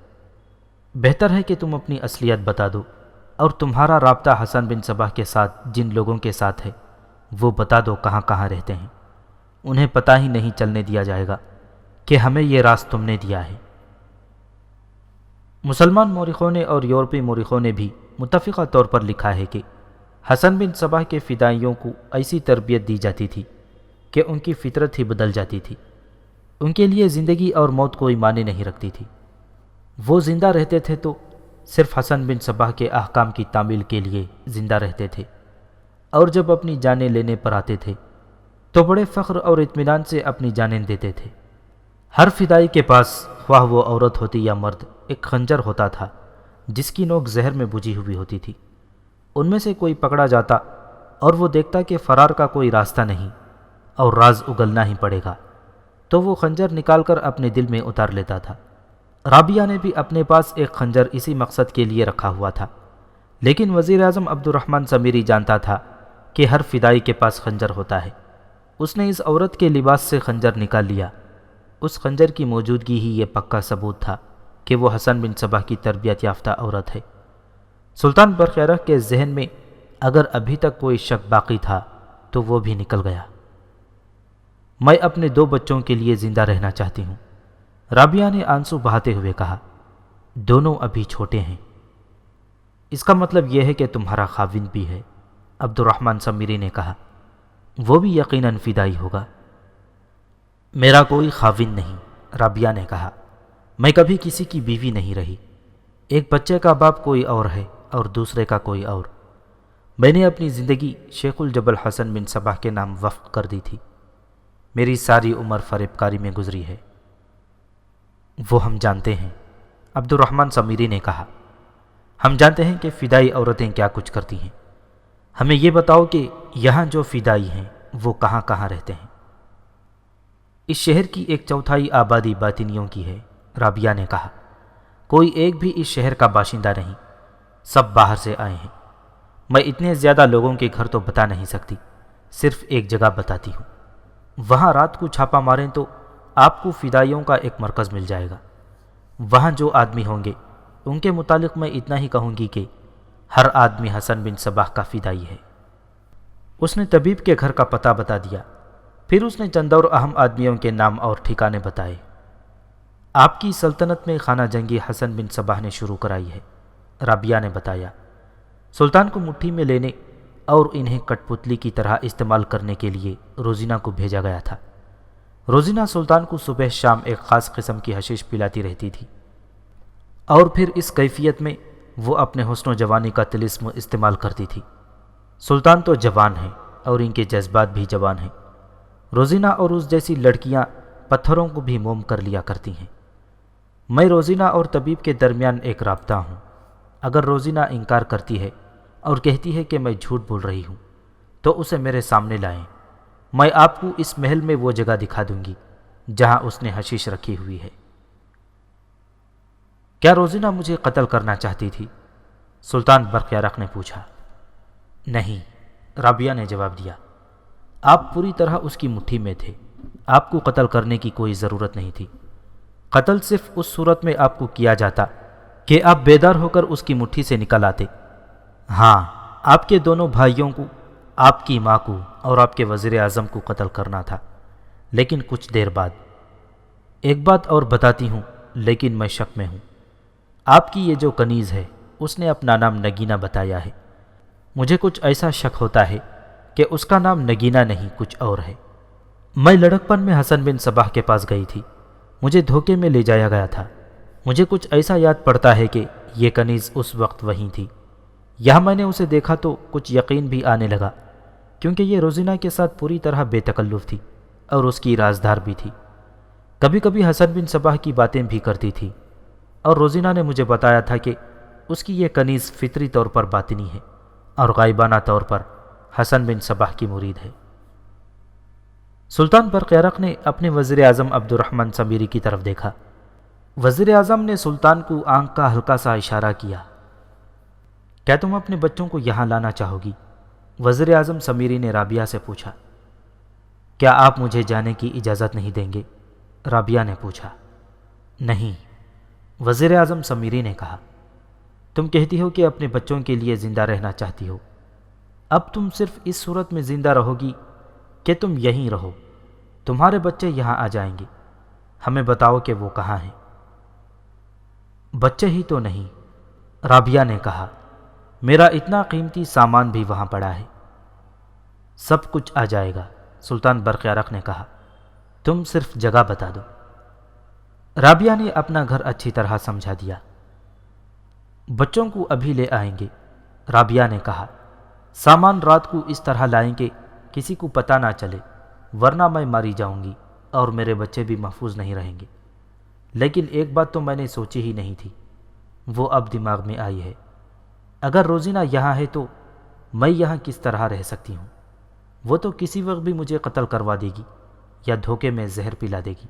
بہتر ہے کہ تم اپنی اصلیت بتا دو، اور تمہارا رابطہ حسن بن صباح کے ساتھ جن لوگوں کے ساتھ ہے وہ بتا دو کہاں کہاں رہتے ہیں۔ انہیں پتہ ہی نہیں چلنے دیا جائے گا کہ ہمیں یہ راز تم نے دیا ہے۔ مسلمان مورخوں نے اور یورپی مورخوں نے بھی متفقہ طور پر لکھا ہے کہ حسن بن صباح کے فدائیوں کو ایسی تربیت دی جاتی تھی کہ ان کی فطرت ہی بدل جاتی تھی۔ ان کے لیے زندگی اور موت کوئی معنی نہیں رکھتی تھی۔ وہ زندہ رہتے تھے تو صرف حسن بن صباح کے احکام کی تعمیل کے لیے زندہ رہتے تھے، اور جب اپنی جانیں لینے پر آتے تھے تو بڑے فخر اور اطمینان سے اپنی جانیں دیتے تھے۔ ہر فدائی کے پاس، خواہ وہ عورت ہوتی یا مرد، ایک خنجر ہوتا تھا جس کی نوک زہر میں بجھی ہوئی ہوتی تھی۔ ان میں سے کوئی پکڑا جاتا اور وہ دیکھتا کہ فرار کا کوئی راستہ نہیں اور راز اگلنا ہی پڑے گا تو وہ خنجر نکال کر اپنے دل میں اتار لیتا تھا۔ رابعہ نے بھی اپنے پاس ایک خنجر اسی مقصد کے لیے رکھا ہوا تھا، لیکن وزیر اعظم عبد الرحمن سمیری جانتا تھا کہ ہر فدائی کے پاس خنجر ہوتا ہے۔ اس نے اس عورت کے لباس سے خنجر نکال لیا۔ اس خنجر کی موجودگی ہی یہ پکا ثبوت تھا کہ وہ حسن بن صباح کی تربیت یافتہ عورت ہے۔ سلطان برقیارق کے ذہن میں اگر ابھی تک کوئی شک باقی تھا تو وہ بھی نکل گیا۔ میں اپنے 2 بچوں کے لیے زندہ رہنا چاہتی ہوں، رابعہ نے آنسو بہاتے ہوئے کہا۔ دونوں ابھی چھوٹے ہیں۔ اس کا مطلب یہ ہے کہ تمہارا خاوند بھی ہے، عبد الرحمن سمیری نے کہا۔ وہ بھی یقیناً فدائی ہوگا۔ میرا کوئی خاوند نہیں، رابعہ نے کہا۔ میں کبھی کسی کی بیوی نہیں رہی۔ ایک بچے کا باپ کوئی اور ہے اور دوسرے کا کوئی اور۔ میں نے اپنی زندگی شیخ الجبل حسن بن صباح کے نام وقف کر دی تھی۔ میری ساری عمر فریب کاری میں گزری ہے۔ وہ ہم جانتے ہیں، عبد الرحمن سمیری نے کہا۔ ہم جانتے ہیں کہ فدائی عورتیں کیا کچھ کرتی ہیں۔ ہمیں یہ بتاؤ کہ یہاں جو فدائی ہیں وہ کہاں کہاں رہتے ہیں۔ اس شہر کی 1/4 آبادی باطنیوں کی ہے، رابعہ نے کہا۔ کوئی ایک بھی اس شہر کا باشندہ نہیں، سب باہر سے آئے ہیں۔ میں اتنے زیادہ لوگوں کے گھر تو بتا نہیں سکتی، صرف ایک جگہ بتاتی ہوں۔ وہاں رات کو چھاپا ماریں تو آپ کو فدائیوں کا ایک مرکز مل جائے گا۔ وہاں جو آدمی ہوں گے ان کے متعلق میں اتنا ہی کہوں گی کہ ہر آدمی حسن بن صباح کا فدائی ہے۔ اس نے طبیب کے گھر کا پتہ بتا دیا، پھر اس نے چند اور اہم آدمیوں کے نام اور ٹھکانے بتائے۔ آپ کی سلطنت میں خانہ جنگی حسن بن صباح نے شروع کرائی ہے، رابعہ نے بتایا۔ سلطان کو مٹھی میں لینے اور انہیں کٹ پتلی کی طرح استعمال کرنے کے لیے روزینہ کو بھیجا گیا تھا۔ روزینہ سلطان کو صبح شام ایک خاص قسم کی حشیش پلاتی رہتی تھی، اور پھر اس کیفیت میں وہ اپنے حسن و جوانی کا طلسم استعمال کرتی تھی۔ سلطان تو جوان ہیں اور ان کے جذبات بھی جوان ہیں۔ روزینہ اور اس جیسی لڑکیاں پتھروں کو بھی موم کر لیا کرتی ہیں۔ میں روزینہ اور طبیب کے درمیان ایک رابطہ ہوں۔ اگر روزینہ انکار کرتی ہے اور کہتی ہے کہ میں جھوٹ بول رہی ہوں تو اسے میرے سامنے لائیں۔ میں آپ کو اس محل میں وہ جگہ دکھا دوں گی جہاں اس نے حشیش رکھی ہوئی ہے۔ کیا روزینہ مجھے قتل کرنا چاہتی تھی؟ سلطان برقیارق نے پوچھا۔ نہیں، رابعہ نے جواب دیا۔ آپ پوری طرح اس کی مٹھی میں تھے، آپ کو قتل کرنے کی کوئی ضرورت نہیں تھی۔ قتل صرف اس صورت میں آپ کو کیا جاتا کہ آپ بیدار ہو کر اس کی مٹھی سے نکل آتے۔ ہاں، آپ کے دونوں بھائیوں کو، آپ کی ماں کو اور آپ کے وزیر اعظم کو قتل کرنا تھا، لیکن کچھ دیر بعد۔ ایک بات اور بتاتی ہوں، لیکن میں شک میں ہوں۔ آپ کی یہ جو کنیز ہے اس نے اپنا نام نگینہ بتایا ہے۔ مجھے کچھ ایسا شک ہوتا ہے کہ اس کا نام نگینہ نہیں کچھ اور ہے۔ میں لڑکپن میں حسن بن صباح کے پاس گئی تھی، مجھے دھوکے میں لے جایا گیا تھا۔ مجھے کچھ ایسا یاد پڑتا ہے کہ یہ کنیز اس وقت وہیں تھی۔ یہاں میں نے اسے دیکھا تو کچھ یقین بھی آنے لگا، کیونکہ یہ روزینہ کے ساتھ پوری طرح بے تکلف تھی اور اس کی رازدار بھی تھی۔ کبھی کبھی حسن بن صباح کی باتیں بھی کرتی تھی، اور روزینہ نے مجھے بتایا تھا کہ اس کی یہ کنیز فطری طور پر باطنی ہے اور غائبانہ طور پر حسن بن صباح کی مرید ہے۔ سلطان برقیارق نے اپنے وزیر اعظم عبد الرحمن سمیری کی طرف دیکھا۔ وزیر اعظم نے سلطان کو آنکھ کا ہلکا سا اشارہ کیا۔ کیا تم اپنے بچوں کو یہاں لانا چاہو گی؟ وزیر اعظم سمیری نے رابعہ سے پوچھا۔ کیا آپ مجھے جانے کی اجازت نہیں دیں گے؟ رابعہ نے پوچھا۔ نہیں، وزیر اعظم سمیری نے کہا۔ تم کہتی ہو کہ اپنے بچوں کے لیے زندہ رہنا چاہتی ہو۔ اب تم صرف اس صورت میں زندہ رہو گی کہ تم یہیں رہو۔ تمہارے بچے یہاں آ جائیں گے۔ ہمیں بتاؤ کہ وہ کہاں ہیں۔ بچے ہی تو نہیں، رابعہ نے کہا، میرا اتنا قیمتی سامان بھی وہاں پڑا ہے۔ سب کچھ آ جائے گا، سلطان برقیارق نے کہا، تم صرف جگہ بتا دو۔ رابعہ نے اپنا گھر اچھی طرح سمجھا دیا۔ بچوں کو ابھی لے آئیں گے، رابعہ نے کہا، سامان رات کو اس طرح لائیں کہ کسی کو پتہ نہ چلے، ورنہ میں ماری جاؤں گی اور میرے بچے بھی محفوظ نہیں رہیں گے۔ لیکن ایک بات تو میں نے سوچی ہی نہیں تھی، وہ اب دماغ میں آئی ہے۔ اگر روزینہ یہاں ہے تو میں یہاں کس طرح رہ سکتی ہوں؟ وہ تو کسی وقت بھی مجھے قتل کروا دے گی یا دھوکے میں زہر پلا دے گی۔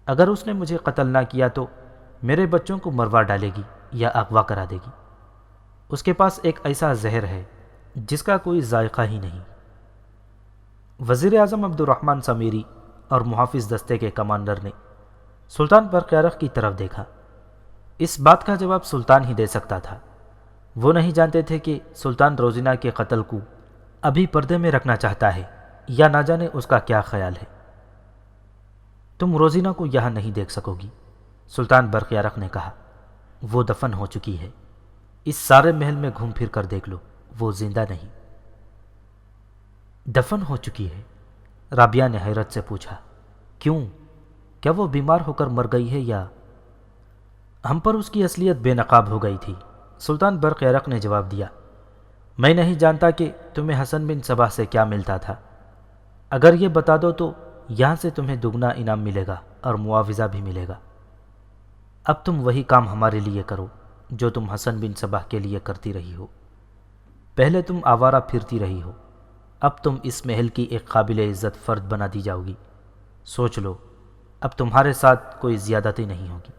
اگر اس نے مجھے قتل نہ کیا تو میرے بچوں کو مروا ڈالے گی یا اغوا کرا دے گی۔ اس کے پاس ایک ایسا زہر ہے جس کا کوئی ذائقہ ہی نہیں۔ وزیر اعظم عبد الرحمن سمیری اور محافظ دستے کے کمانڈر نے سلطان برقیارق کی طرف دیکھا۔ اس بات کا جواب سلطان ہی دے سکتا تھا۔ وہ نہیں جانتے تھے کہ سلطان روزینہ کے قتل کو ابھی پردے میں رکھنا چاہتا ہے یا نہ جانے اس کا کیا خیال ہے۔ تم روزینہ کو یہاں نہیں دیکھ سکو گی، سلطان برقیارق نے کہا، وہ دفن ہو چکی ہے۔ اس سارے محل میں گھوم پھر کر دیکھ لو، وہ زندہ نہیں۔ دفن ہو چکی ہے؟ رابعہ نے حیرت سے پوچھا۔ کیوں؟ کیا وہ بیمار ہو کر مر گئی ہے یا؟ ہم پر اس کی اصلیت بے نقاب ہو گئی تھی، سلطان برقیارق نے جواب دیا۔ میں نہیں جانتا کہ تمہیں حسن بن صباح سے کیا ملتا تھا۔ اگر یہ بتا دو تو یہاں سے تمہیں دگنا انعام ملے گا اور معاوضہ بھی ملے گا۔ اب تم وہی کام ہمارے لیے کرو جو تم حسن بن صباح کے لیے کرتی رہی ہو۔ پہلے تم آوارہ پھرتی رہی ہو، اب تم اس محل کی ایک قابل عزت فرد بنا دی جاؤ گی۔ سوچ لو، اب تمہارے ساتھ کوئی زیادتی نہیں ہوگی۔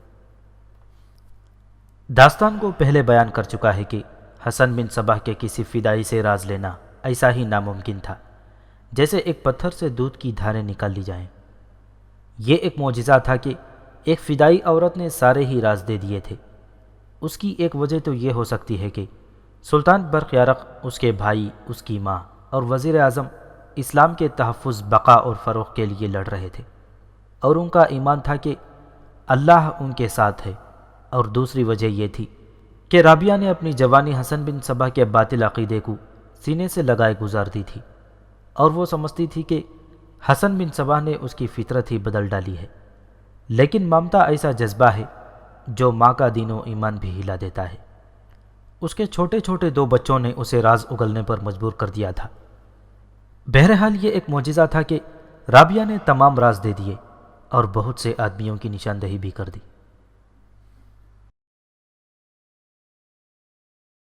داستان کو پہلے بیان کر چکا ہے کہ حسن بن صباح کے کسی فدائی سے راز لینا ایسا ہی ناممکن تھا جیسے ایک پتھر سے دودھ کی دھاریں نکال لی جائیں۔ یہ ایک معجزہ تھا کہ ایک فدائی عورت نے سارے ہی راز دے دیے تھے۔ اس کی ایک وجہ تو یہ ہو سکتی ہے کہ سلطان برقیارق، اس کے بھائی، اس کی ماں اور وزیر اعظم اسلام کے تحفظ، بقا اور فروغ کے لیے لڑ رہے تھے، اور ان کا ایمان تھا کہ اللہ ان کے ساتھ ہے۔ اور دوسری وجہ یہ تھی کہ رابعہ نے اپنی جوانی حسن بن صباح کے باطل عقیدے کو سینے سے لگائے گزار دی تھی، اور وہ سمجھتی تھی کہ حسن بن صباح نے اس کی فطرت ہی بدل ڈالی ہے۔ لیکن ممتا ایسا جذبہ ہے جو ماں کا دین و ایمان بھی ہلا دیتا ہے۔ اس کے چھوٹے چھوٹے 2 بچوں نے اسے راز اگلنے پر مجبور کر دیا تھا۔ بہرحال یہ ایک معجزہ تھا کہ رابعہ نے تمام راز دے دیے اور بہت سے آدمیوں کی نشاندہی بھی کر دی۔